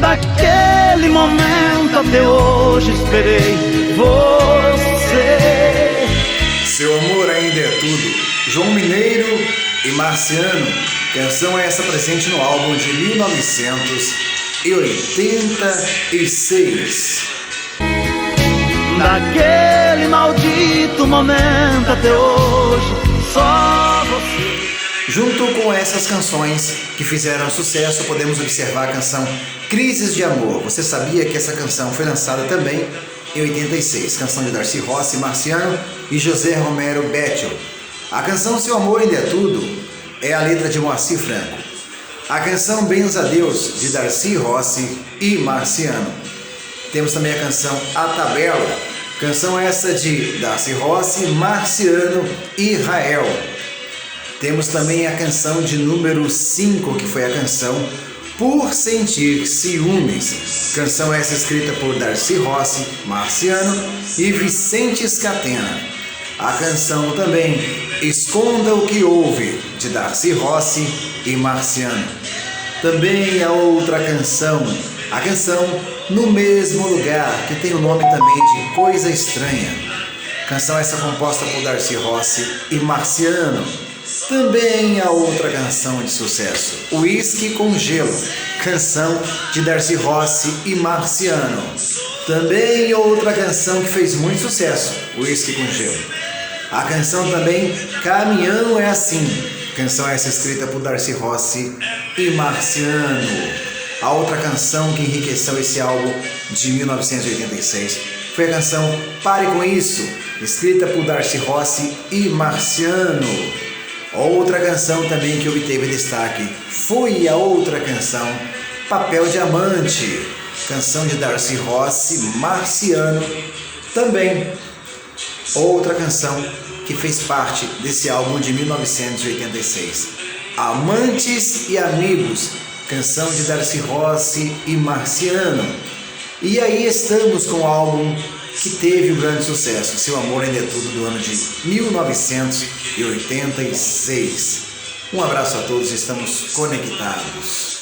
Daquele momento até hoje esperei você. Seu amor ainda é tudo. João Mineiro e Marciano. Canção essa presente no álbum de 1986. Daquele maldito momento até hoje, só você. Junto com essas canções que fizeram sucesso, podemos observar a canção Crises de Amor. Você sabia que essa canção foi lançada também em 86? Canção de Darcy Rossi, Marciano e José Romero Bettel. A canção Seu Amor Ainda é Tudo é a letra de Moacir Franco. A canção Benza a Deus, de Darcy Rossi e Marciano. Temos também a canção A Tabela, canção essa de Darcy Rossi, Marciano e Israel. Temos também a canção de número 5, que foi a canção Por Sentir Ciúmes. Canção essa escrita por Darcy Rossi, Marciano e Vicente Scatena. A canção também Esconda o que Houve, de Darcy Rossi e Marciano. Também a outra canção, a canção No Mesmo Lugar, que tem o nome também de Coisa Estranha. Canção essa composta por Darcy Rossi e Marciano. Também a outra canção de sucesso, Whisky com Gelo, canção de Darcy Rossi e Marciano. Também outra canção que fez muito sucesso, Whisky com Gelo. A canção também Caminhão é Assim, canção essa escrita por Darcy Rossi e Marciano. A outra canção que enriqueceu esse álbum de 1986 foi a canção Pare Com Isso, escrita por Darcy Rossi e Marciano. Outra canção também que obteve destaque foi a outra canção Papel Diamante, canção de Darcy Rossi, Marciano. Também outra canção que fez parte desse álbum de 1986, Amantes e Amigos, canção de Darcy Rossi e Marciano. E aí estamos com o álbum que teve um grande sucesso, Seu Amor Ainda é Tudo, do ano de 1986. Um abraço a todos, estamos conectados.